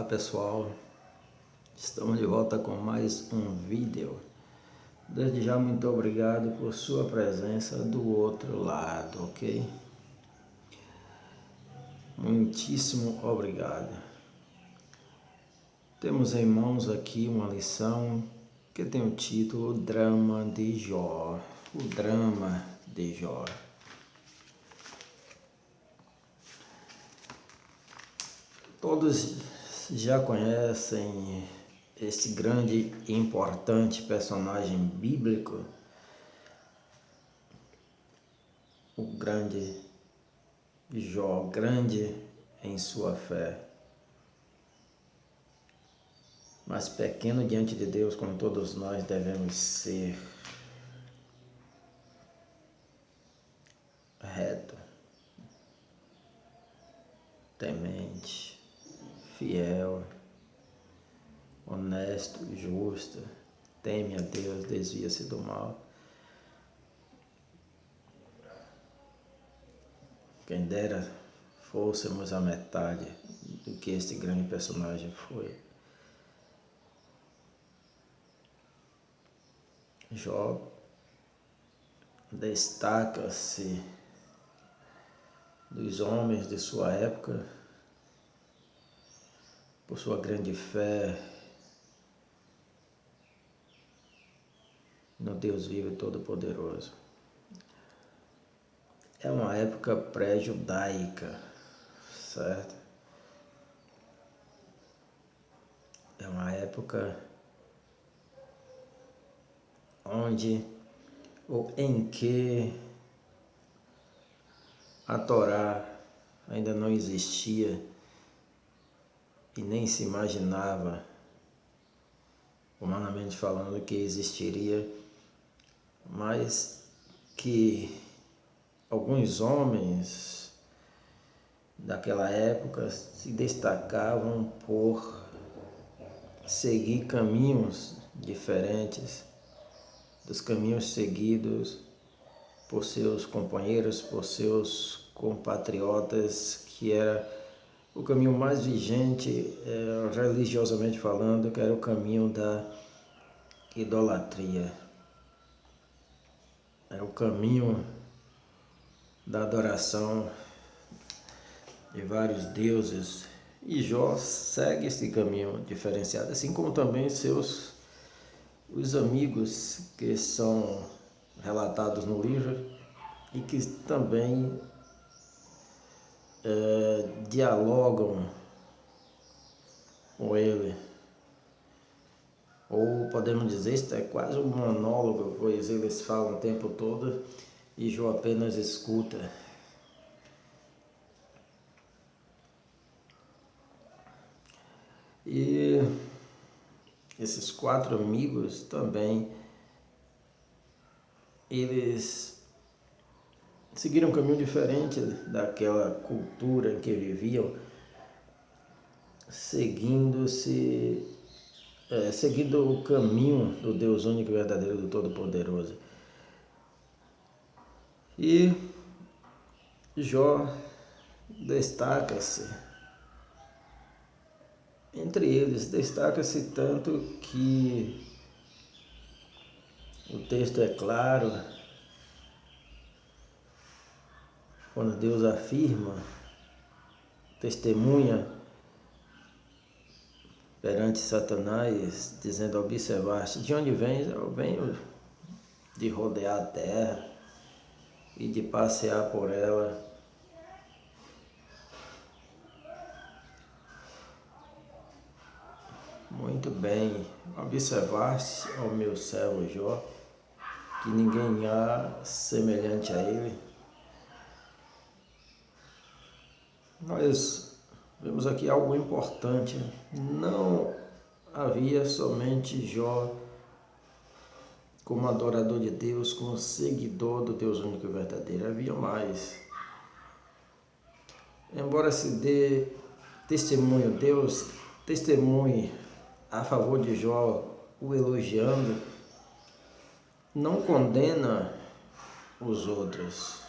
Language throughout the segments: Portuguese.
pessoal, estamos de volta com mais um vídeo. Desde já muito obrigado por sua presença do outro lado, ok? Muitíssimo obrigado. Temos em mãos aqui uma lição que tem o título Drama de Jó. O drama de Jó. Todos já conhecem este grande e importante personagem bíblico, o grande Jó, grande em sua fé, mas pequeno diante de Deus, como todos nós devemos ser, reto, temente, fiel, honesto, justo, teme a Deus, desvia-se do mal. Quem dera fôssemos a metade do que este grande personagem foi. Jó destaca-se dos homens de sua época por sua grande fé no Deus vivo e todo-poderoso. É uma época pré-judaica, certo? É uma época onde ou em que a Torá ainda não existia e nem se imaginava, humanamente falando, que existiria, mas que alguns homens daquela época se destacavam por seguir caminhos diferentes dos caminhos seguidos por seus companheiros, por seus compatriotas, que era o caminho mais vigente, religiosamente falando, que era o caminho da idolatria. Era o caminho da adoração de vários deuses. E Jó segue esse caminho diferenciado, assim como também os amigos que são relatados no livro e que também dialogam com ele. Ou podemos dizer, isso é quase um monólogo, pois eles falam o tempo todo e Jó apenas escuta. E esses 4 amigos também, eles seguiram um caminho diferente daquela cultura em que viviam, seguindo o caminho do Deus único e verdadeiro, do Todo-Poderoso. E Jó destaca-se. Entre eles, destaca-se tanto que o texto é claro quando Deus afirma, testemunha perante Satanás, dizendo: observaste, de onde vens? Eu venho de rodear a terra e de passear por ela. Muito bem, observaste ao meu servo Jó, que ninguém há semelhante a ele. Nós vemos aqui algo importante. Não havia somente Jó como adorador de Deus, como seguidor do Deus único e verdadeiro. Havia mais. Embora se dê testemunho, Deus testemunhe a favor de Jó, o elogiando, não condena os outros.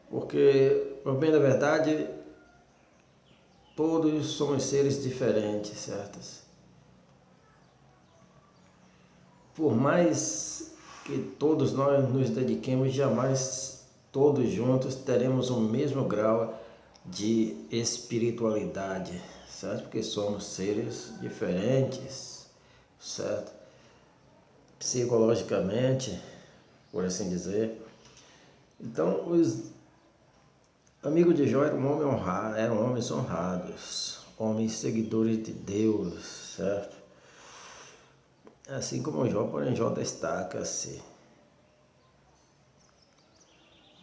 Porque, por bem da verdade, todos somos seres diferentes, certos? Por mais que todos nós nos dediquemos, jamais todos juntos teremos o mesmo grau de espiritualidade, certo? Porque somos seres diferentes, certo? Psicologicamente, por assim dizer. Então, os amigos de Jó eram homens honrados, homens seguidores de Deus, certo? Assim como Jó, porém Jó destaca-se.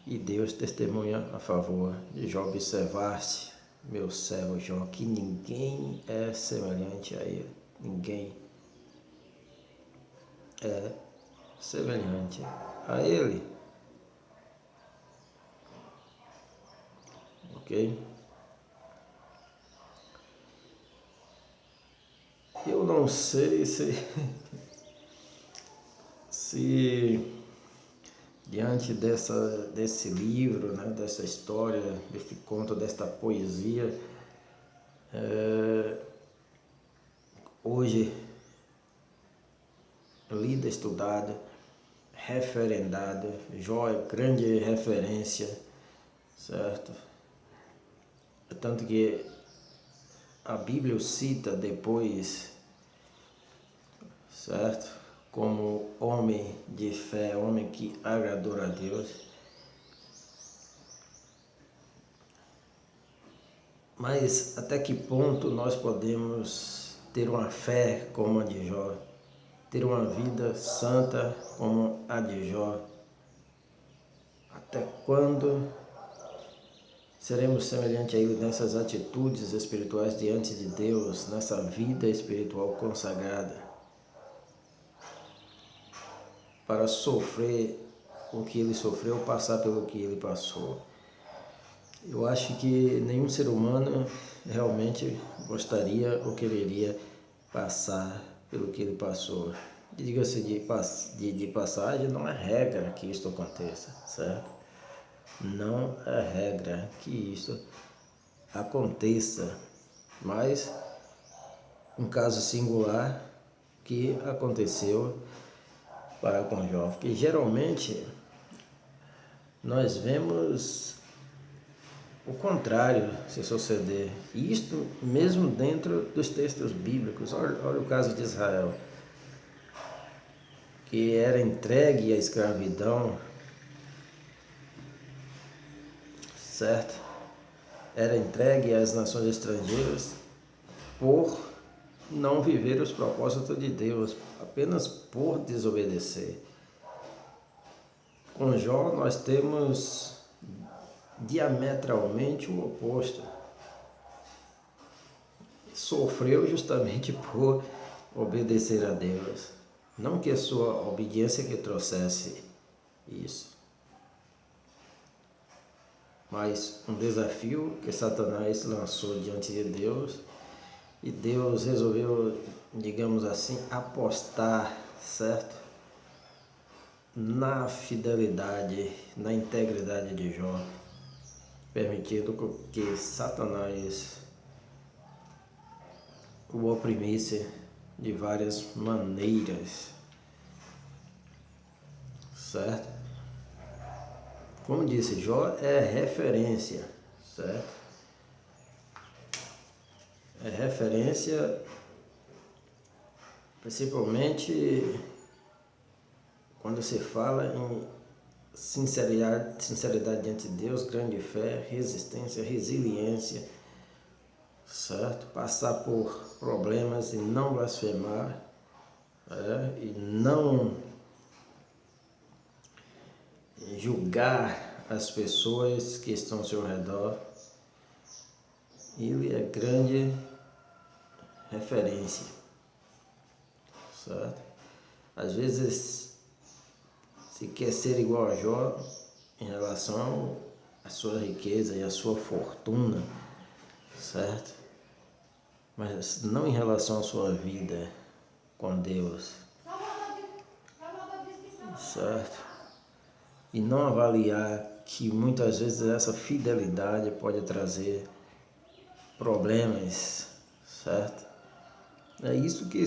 E Deus testemunha a favor de Jó. Observaste, meu servo Jó, que ninguém é semelhante a ele. Ninguém é semelhante a ele. Ok? Eu não sei se diante desse livro, né, dessa história, desse conto, desta poesia, hoje lida, estudada, referendada, Jó é grande referência, certo? Tanto que a Bíblia o cita depois, certo? Como homem de fé, homem que agradou a Deus. Mas até que ponto nós podemos ter uma fé como a de Jó? Ter uma vida santa como a de Jó? Até quando seremos semelhantes a Ele nessas atitudes espirituais diante de Deus, nessa vida espiritual consagrada, para sofrer o que Ele sofreu, passar pelo que Ele passou? Eu acho que nenhum ser humano realmente gostaria ou quereria passar pelo que Ele passou. Diga-se de passagem, não é regra que isto aconteça, certo? Não é regra que isso aconteça, mas um caso singular que aconteceu para com Jó, porque geralmente nós vemos o contrário se suceder, e isto mesmo dentro dos textos bíblicos. Olha o caso de Israel, que era entregue à escravidão, certo? Era entregue às nações estrangeiras por não viver os propósitos de Deus, apenas por desobedecer. Com Jó nós temos diametralmente o oposto. Sofreu justamente por obedecer a Deus. Não que a sua obediência que trouxesse isso, mas um desafio que Satanás lançou diante de Deus, e Deus resolveu, digamos assim, apostar, certo? Na fidelidade, na integridade de Jó, permitindo que Satanás o oprimisse de várias maneiras, certo? Como disse, Jó é referência, certo? É referência principalmente quando se fala em sinceridade diante de Deus, grande fé, resistência, resiliência, certo? Passar por problemas e não blasfemar, e não julgar as pessoas que estão ao seu redor. Ele é grande referência, certo? Às vezes se quer ser igual a Jó em relação à sua riqueza e à sua fortuna, certo? Mas não em relação à sua vida com Deus, certo? E não avaliar que muitas vezes essa fidelidade pode trazer problemas, certo? É isso que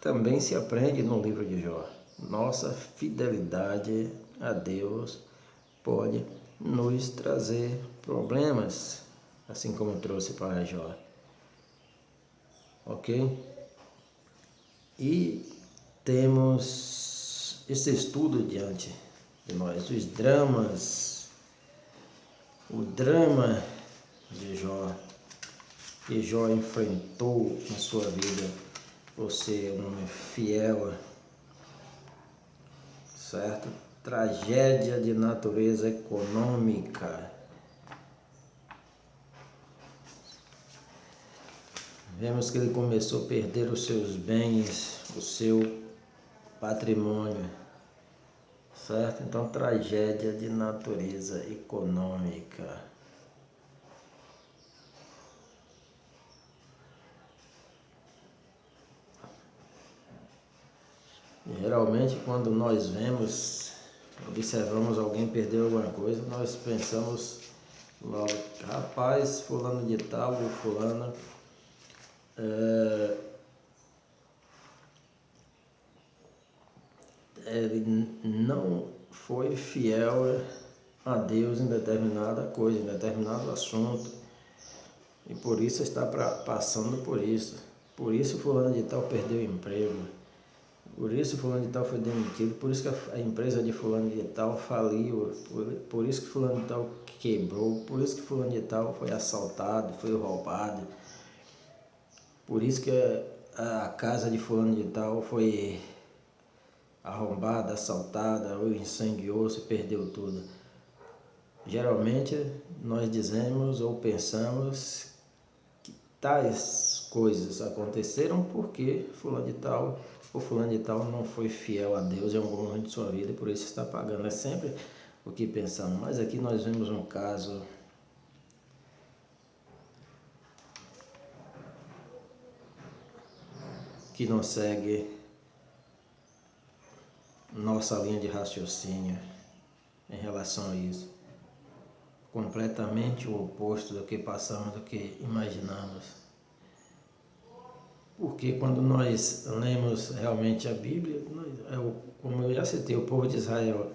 também se aprende no livro de Jó. Nossa fidelidade a Deus pode nos trazer problemas, assim como trouxe para Jó. Ok? E temos esse estudo diante de nós, os dramas, o drama de Jó, que Jó enfrentou na sua vida por ser um homem fiel, certo? Tragédia de natureza econômica. Vemos que ele começou a perder os seus bens, o seu patrimônio, certo? Então, tragédia de natureza econômica. Geralmente, quando nós observamos alguém perder alguma coisa, nós pensamos logo, rapaz, fulano de tal ou fulana ele não foi fiel a Deus em determinada coisa, em determinado assunto, e por isso está passando por isso. Por isso fulano de tal perdeu o emprego. Por isso fulano de tal foi demitido, por isso que a empresa de fulano de tal faliu, por isso que fulano de tal quebrou, por isso que fulano de tal foi assaltado, foi roubado, por isso que a casa de fulano de tal foi arrombada, assaltada, ou incendiou-se, perdeu tudo. Geralmente nós dizemos ou pensamos que tais coisas aconteceram porque fulano de tal ou fulano de tal não foi fiel a Deus em algum momento de sua vida e por isso está pagando. É sempre o que pensamos. Mas aqui nós vemos um caso que não segue nossa linha de raciocínio em relação a isso. Completamente o oposto do que passamos, do que imaginamos. Porque quando nós lemos realmente a Bíblia, como eu já citei, o povo de Israel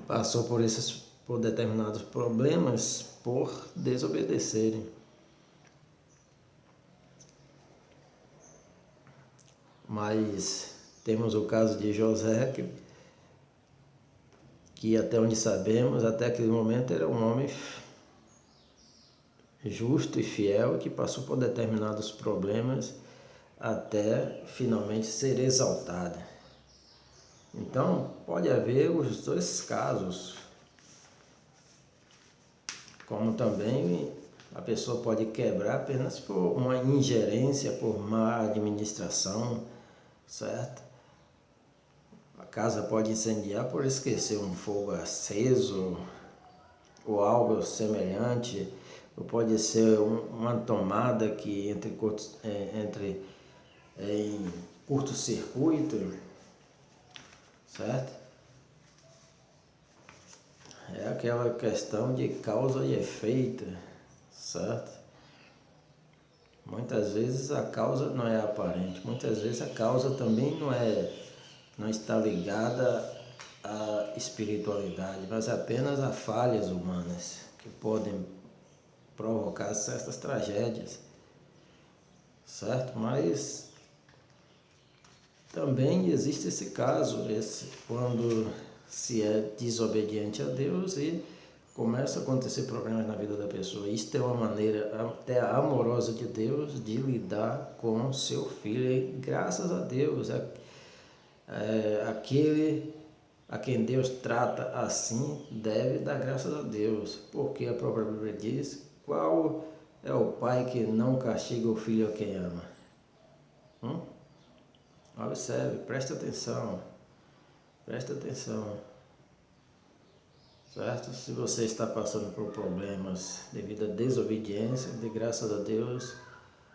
passou por determinados problemas por desobedecerem. Mas temos o caso de José, que até onde sabemos, até aquele momento era um homem justo e fiel, que passou por determinados problemas até finalmente ser exaltado. Então, pode haver os dois casos, como também a pessoa pode quebrar apenas por uma ingerência, por má administração, certo? A casa pode incendiar por esquecer um fogo aceso ou algo semelhante, ou pode ser uma tomada que entre em curto-circuito, certo? É aquela questão de causa e efeito, certo? Muitas vezes a causa não é aparente, muitas vezes a causa também não está ligada à espiritualidade, mas apenas a falhas humanas que podem provocar certas tragédias, certo? Mas também existe esse caso, quando se é desobediente a Deus e começa a acontecer problemas na vida da pessoa. Isto é uma maneira até amorosa de Deus de lidar com seu filho. E graças a Deus, aquele a quem Deus trata assim deve dar graças a Deus, porque a própria Bíblia diz: qual é o pai que não castiga o filho a quem ama? Observe, preste atenção, certo? Se você está passando por problemas devido à desobediência, dê graças a Deus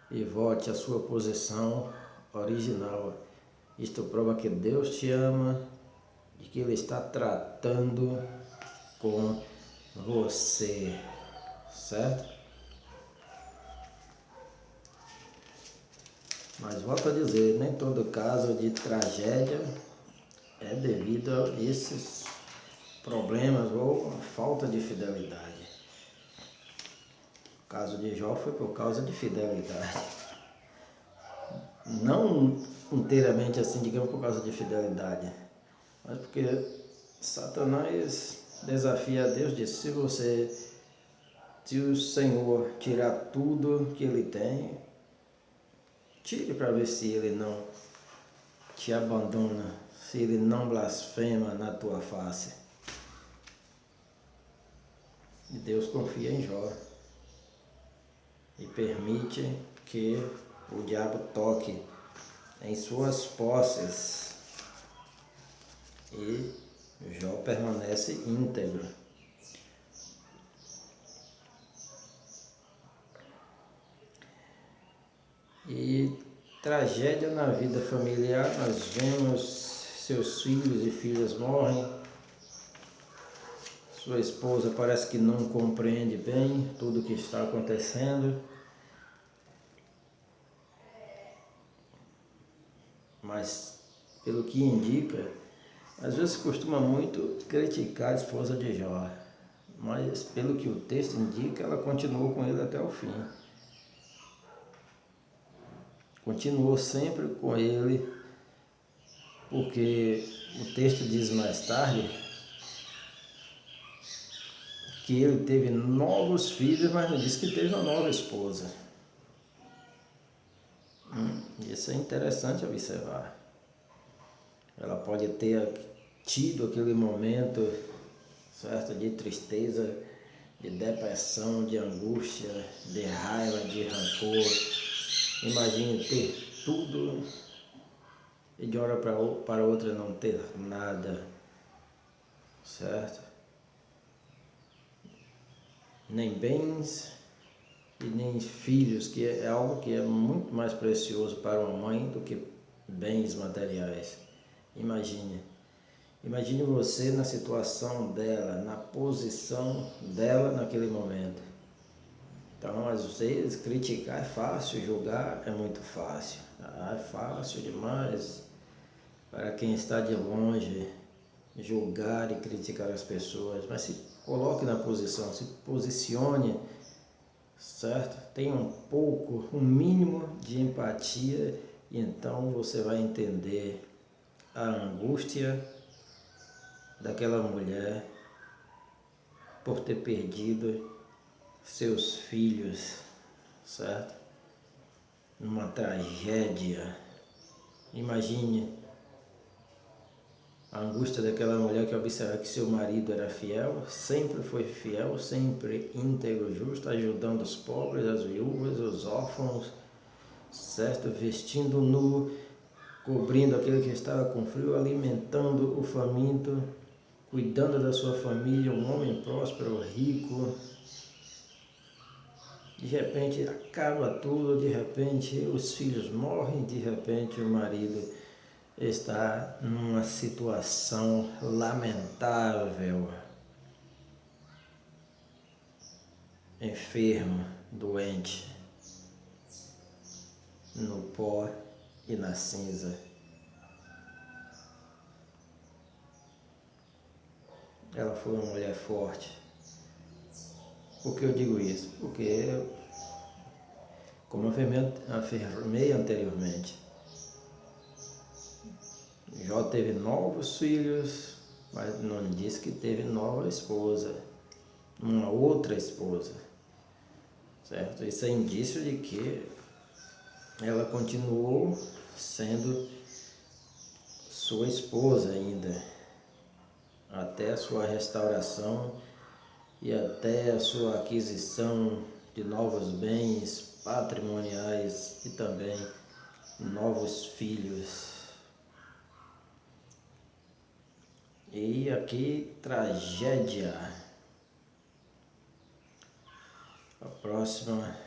e volte à sua posição original. Isto prova que Deus te ama e que Ele está tratando com você, certo? Mas volto a dizer, nem todo caso de tragédia é devido a esses problemas ou falta de fidelidade. O caso de Jó foi por causa de fidelidade. Não inteiramente assim, digamos, por causa de fidelidade, mas porque Satanás desafia a Deus, diz, se o Senhor tirar tudo que ele tem, tire para ver se ele não te abandona, se ele não blasfema na tua face. E Deus confia em Jó e permite que o diabo toque em suas posses e Jó permanece íntegro. E tragédia na vida familiar, nós vemos seus filhos e filhas morrem, sua esposa parece que não compreende bem tudo o que está acontecendo, mas pelo que indica, às vezes costuma muito criticar a esposa de Jó, mas pelo que o texto indica, ela continuou com ele até o fim. Continuou sempre com ele, porque o texto diz mais tarde que ele teve novos filhos, mas não diz que teve uma nova esposa. Isso é interessante observar. Ela pode ter tido aquele momento, certo, de tristeza, de depressão, de angústia, de raiva, de rancor. Imagine ter tudo e de hora para outra não ter nada, certo? Nem bens e nem filhos, que é algo que é muito mais precioso para uma mãe do que bens materiais. Imagine você na situação dela, na posição dela naquele momento. Então, às vezes, criticar é fácil, julgar é muito fácil. É fácil demais para quem está de longe julgar e criticar as pessoas. Mas se coloque na posição, se posicione, certo? Tenha um mínimo de empatia e então você vai entender a angústia daquela mulher por ter perdido seus filhos, certo? Numa tragédia. Imagine a angústia daquela mulher que observa que seu marido era fiel, sempre foi fiel, sempre íntegro, justo, ajudando os pobres, as viúvas, os órfãos, certo? Vestindo nu, cobrindo aquele que estava com frio, alimentando o faminto, cuidando da sua família, um homem próspero, rico. De repente acaba tudo, de repente os filhos morrem, de repente o marido está numa situação lamentável, enfermo, doente, no pó e na cinza. Ela foi uma mulher forte. Por que eu digo isso? Porque, como afirmei anteriormente, Jó teve novos filhos, mas não disse que teve nova esposa, uma outra esposa, certo? Isso é indício de que ela continuou sendo sua esposa ainda, até a sua restauração e até a sua aquisição de novos bens patrimoniais e também novos filhos. E aqui, tragédia. A próxima,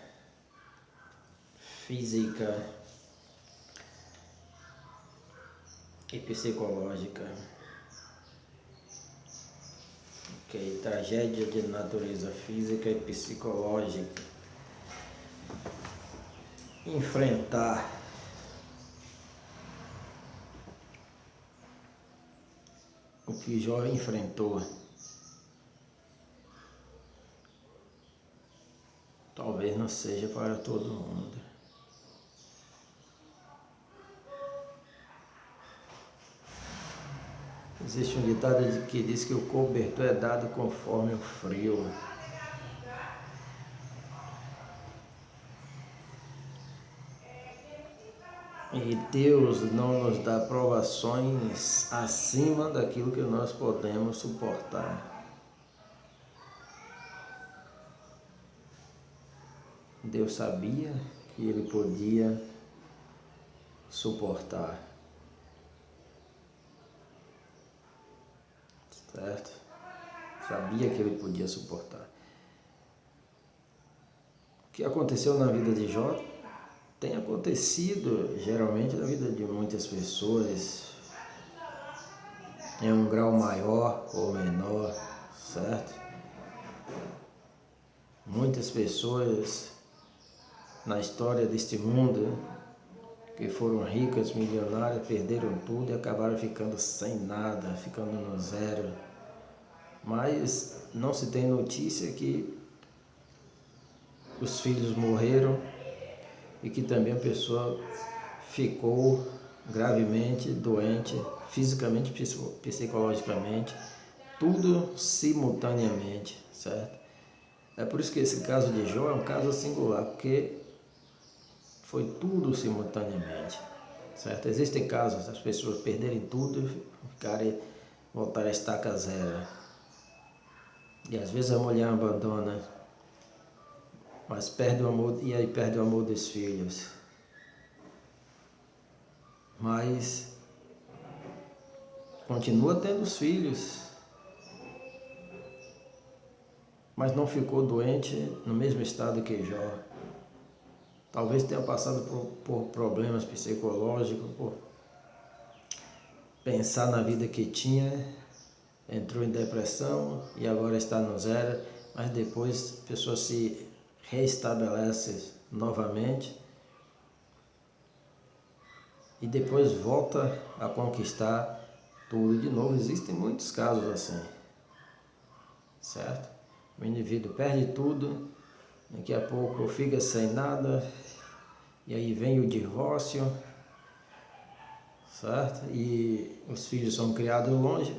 física e psicológica. Ok, tragédia de natureza física e psicológica. Enfrentar o que Jó enfrentou. Talvez não seja para todo mundo. Existe um ditado que diz que o cobertor é dado conforme o frio. E Deus não nos dá provações acima daquilo que nós podemos suportar. Deus sabia que ele podia suportar. Certo? Sabia que ele podia suportar. O que aconteceu na vida de Jó tem acontecido geralmente na vida de muitas pessoas em um grau maior ou menor, certo? Muitas pessoas na história deste mundo que foram ricas, milionárias, perderam tudo e acabaram ficando sem nada, ficando no zero. Mas não se tem notícia que os filhos morreram e que também a pessoa ficou gravemente doente, fisicamente, psicologicamente, tudo simultaneamente, certo? É por isso que esse caso de Jó é um caso singular, porque foi tudo simultaneamente, certo? Existem casos das pessoas perderem tudo e voltar a estaca zero. E às vezes a mulher abandona, mas perde o amor, e aí perde o amor dos filhos. Mas continua tendo os filhos, mas não ficou doente no mesmo estado que Jó. Talvez tenha passado por problemas psicológicos, por pensar na vida que tinha, entrou em depressão e agora está no zero, mas depois a pessoa se reestabelece novamente e depois volta a conquistar tudo de novo. Existem muitos casos assim, certo? O indivíduo perde tudo, daqui a pouco fica sem nada, e aí vem o divórcio, certo? E os filhos são criados longe,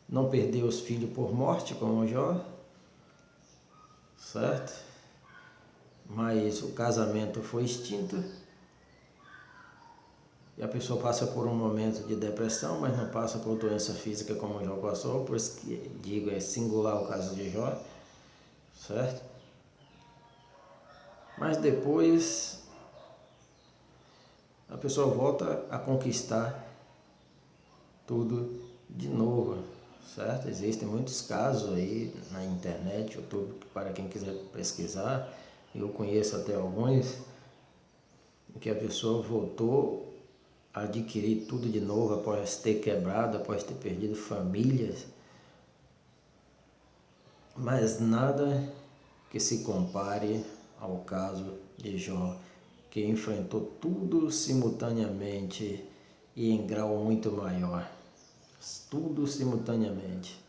não perdeu os filhos por morte, como Jó, certo? Mas o casamento foi extinto, e a pessoa passa por um momento de depressão, mas não passa por doença física como Jó passou, por isso que digo, é singular o caso de Jó, certo? Mas depois a pessoa volta a conquistar tudo de novo, certo? Existem muitos casos aí na internet, YouTube, para quem quiser pesquisar, eu conheço até alguns, em que a pessoa voltou a adquirir tudo de novo após ter quebrado, após ter perdido famílias, mas nada que se compare ao caso de Jó, que enfrentou tudo simultaneamente e em grau muito maior. Tudo simultaneamente.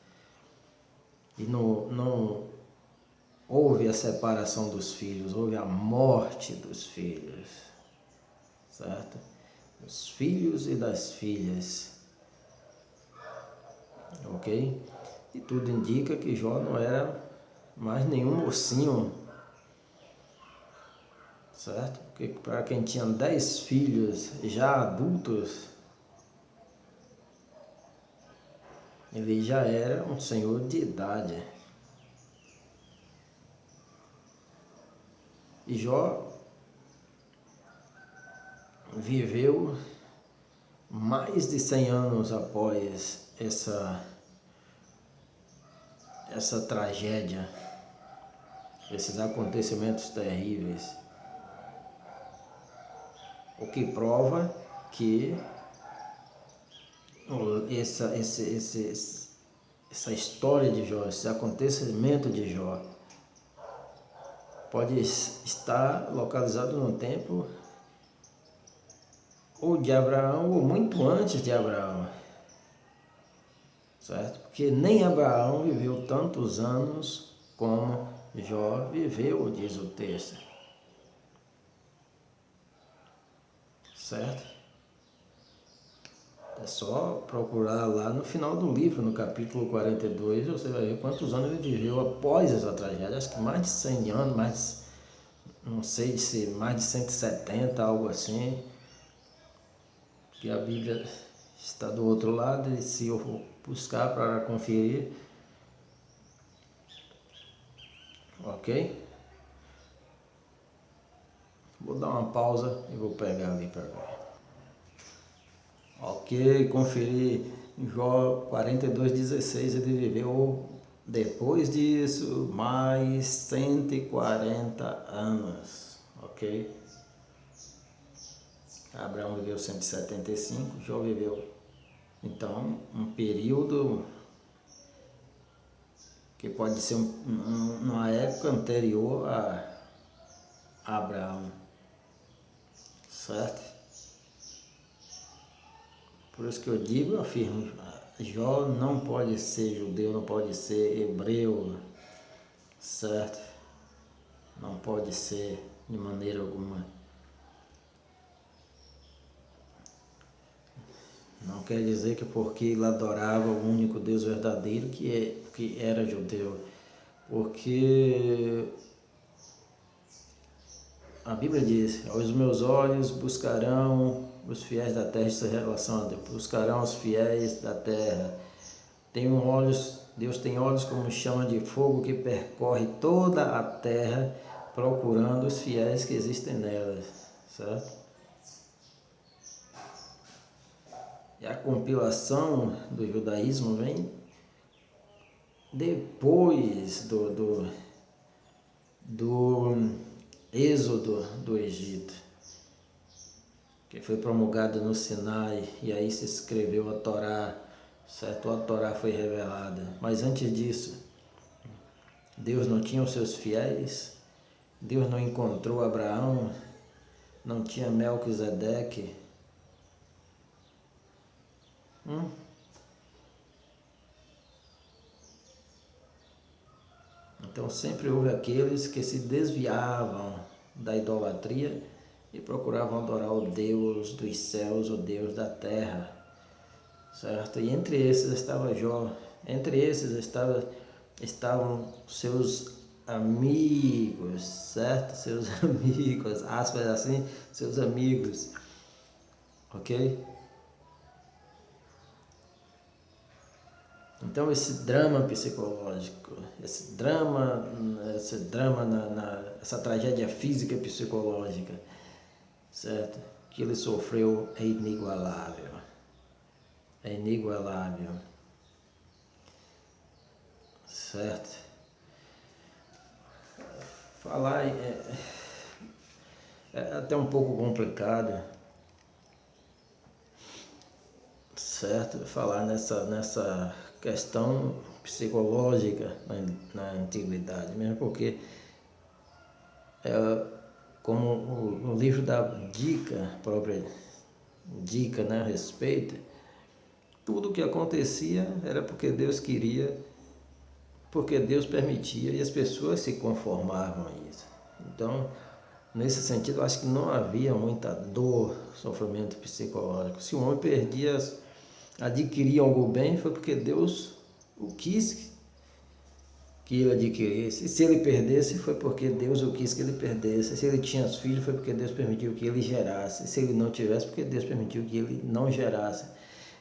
E não houve a separação dos filhos, houve a morte dos filhos, certo? Dos filhos e das filhas, ok? E tudo indica que Jó não era mais nenhum mocinho, certo? Porque para quem tinha 10 filhos já adultos, ele já era um senhor de idade. E Jó viveu mais de 100 anos após essa tragédia, esses acontecimentos terríveis, o que prova que essa história de Jó, esse acontecimento de Jó, pode estar localizado no tempo ou de Abraão ou muito antes de Abraão. certo? Porque nem Abraão viveu tantos anos como Jó viveu, diz o texto, certo? É só procurar lá no final do livro, no capítulo 42, você vai ver quantos anos ele viveu após essa tragédia. Acho que mais de 100 anos, não sei se mais de 170, algo assim. Que a Bíblia está do outro lado, e se eu for buscar para conferir, ok? Vou dar uma pausa e vou pegar ali para ver. Ok, conferir em Jó 42:16, ele viveu depois disso mais 140 anos, ok? Abraão viveu 175, Jó viveu, então, um período que pode ser uma época anterior a Abraão, certo? Por isso que eu digo, eu afirmo, Jó não pode ser judeu, não pode ser hebreu, certo? Não pode ser de maneira alguma. Não quer dizer que porque ele adorava o único Deus verdadeiro que era judeu. Porque a Bíblia diz, aos meus olhos buscarão os fiéis da terra, isso é relação a Deus, buscarão os fiéis da terra. Deus tem olhos como chama de fogo que percorre toda a terra procurando os fiéis que existem nelas, certo? E a compilação do judaísmo vem depois do êxodo do Egito, que foi promulgado no Sinai, e aí se escreveu a Torá, certo? A Torá foi revelada. Mas antes disso, Deus não tinha os seus fiéis, Deus não encontrou Abraão, não tinha Melquisedeque. Então sempre houve aqueles que se desviavam da idolatria e procuravam adorar o Deus dos céus, o Deus da terra, certo? E entre esses estava Jó, entre esses estavam seus amigos, certo? Seus amigos, aspas assim, seus amigos, ok? Então esse drama psicológico, essa essa tragédia física e psicológica, certo? Que ele sofreu é inigualável. É inigualável. Certo? Falar é até um pouco complicado, certo? Falar nessa questão psicológica na antiguidade, mesmo porque como o livro dá dica, própria dica, né, a respeito, tudo o que acontecia era porque Deus queria, porque Deus permitia e as pessoas se conformavam a isso. Então, nesse sentido, eu acho que não havia muita dor, sofrimento psicológico. Se o homem adquiria algo bem, foi porque Deus o quis que ele adquirisse. E se ele perdesse, foi porque Deus o quis que ele perdesse. Se ele tinha filhos, foi porque Deus permitiu que ele gerasse. Se ele não tivesse, porque Deus permitiu que ele não gerasse.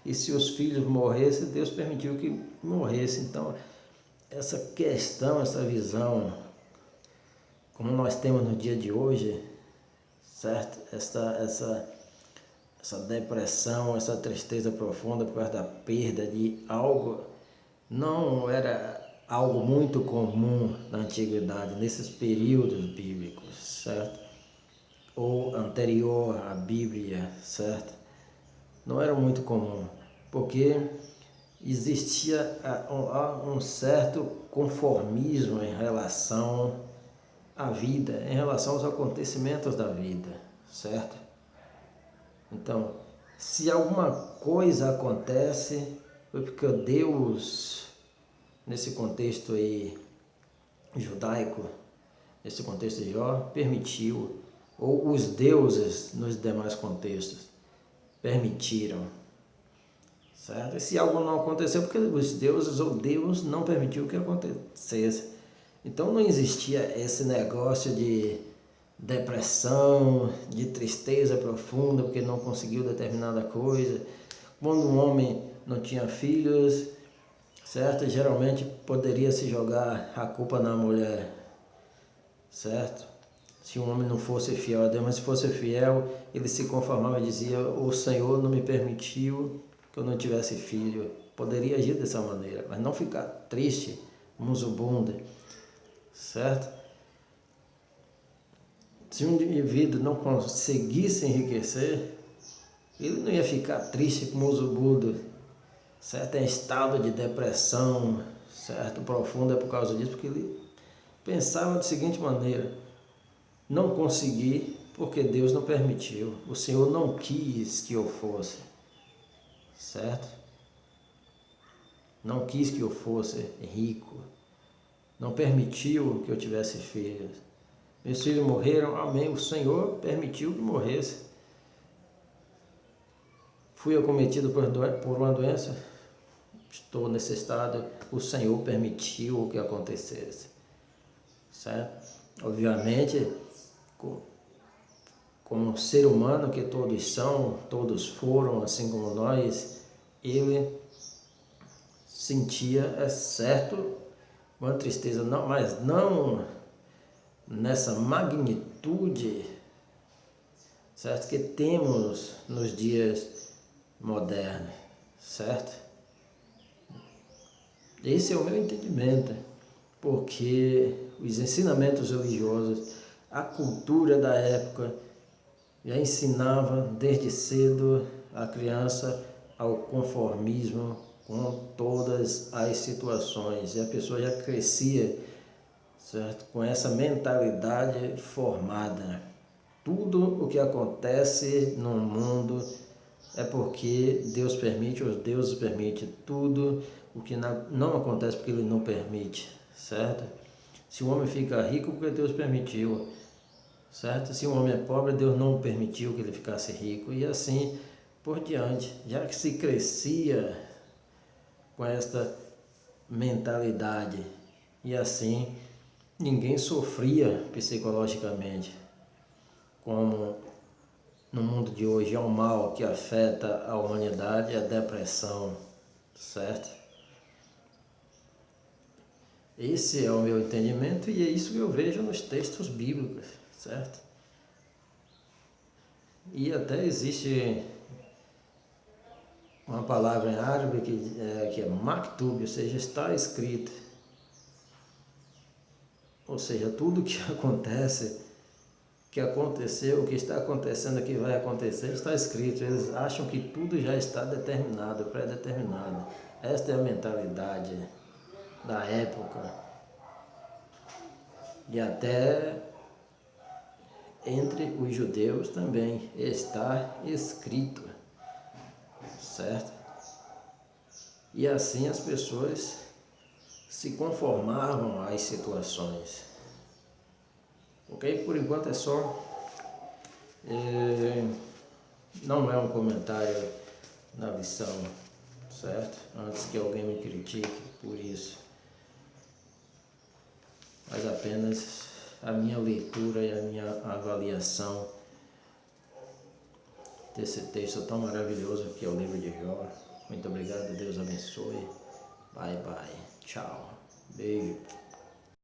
E se os filhos morressem, Deus permitiu que morresse. Então, essa questão, essa visão, como nós temos no dia de hoje, certo? Essa depressão, essa tristeza profunda por causa da perda de algo, não era algo muito comum na antiguidade, nesses períodos bíblicos, certo? Ou anterior à Bíblia, certo? Não era muito comum, porque existia um certo conformismo em relação à vida, em relação aos acontecimentos da vida, certo? Então, se alguma coisa acontece, foi porque Deus, nesse contexto aí judaico, nesse contexto de Jó, permitiu, ou os deuses nos demais contextos permitiram, certo? E se algo não aconteceu, porque os deuses ou Deus não permitiu que acontecesse. Então não existia esse negócio de depressão, de tristeza profunda porque não conseguiu determinada coisa. Quando um homem não tinha filhos, certo? Geralmente poderia se jogar a culpa na mulher, certo? Se um homem não fosse fiel a Deus, mas se fosse fiel, ele se conformava e dizia: o Senhor não me permitiu que eu não tivesse filho. Poderia agir dessa maneira, mas não ficar triste, muzubunda, certo? Se um indivíduo não conseguisse enriquecer, ele não ia ficar triste com muzubunda, certo? Em estado de depressão, certo? Profunda por causa disso, porque ele pensava da seguinte maneira: não consegui porque Deus não permitiu, o Senhor não quis que eu fosse, certo? Não quis que eu fosse rico, não permitiu que eu tivesse filhos. Meus filhos morreram, amém, o Senhor permitiu que morresse. Fui acometido por uma doença, estou nesse estado, o Senhor permitiu que acontecesse, certo? Obviamente, como ser humano que todos são, todos foram, assim como nós, ele sentia, é certo, uma tristeza, não, mas não nessa magnitude, certo, que temos nos dias modernos, certo? Esse é o meu entendimento, porque os ensinamentos religiosos, a cultura da época já ensinava desde cedo a criança ao conformismo com todas as situações, e a pessoa já crescia, certo, com essa mentalidade formada. Tudo o que acontece no mundo é porque Deus permite, ou Deus permite. Tudo o que não acontece porque Ele não permite, certo? Se o homem fica rico, porque Deus permitiu, certo? Se o homem é pobre, Deus não permitiu que ele ficasse rico, e assim por diante. Já que se crescia com esta mentalidade, e assim ninguém sofria psicologicamente, como no mundo de hoje é um mal que afeta a humanidade, a depressão, certo? Esse é o meu entendimento e é isso que eu vejo nos textos bíblicos, certo? E até existe uma palavra em árabe que é maktub, ou seja, está escrito. Ou seja, tudo que acontece, que aconteceu, o que está acontecendo, o que vai acontecer, está escrito. Eles acham que tudo já está determinado, pré-determinado. Esta é a mentalidade da época. E até entre os judeus também está escrito, certo? E assim as pessoas se conformavam às situações. Ok? Por enquanto é só. Não é um comentário na lição, certo? Antes que alguém me critique por isso. Mas apenas a minha leitura e a minha avaliação desse texto tão maravilhoso que é o livro de Jó. Muito obrigado, Deus abençoe. Bye, bye. Tchau. Beijo.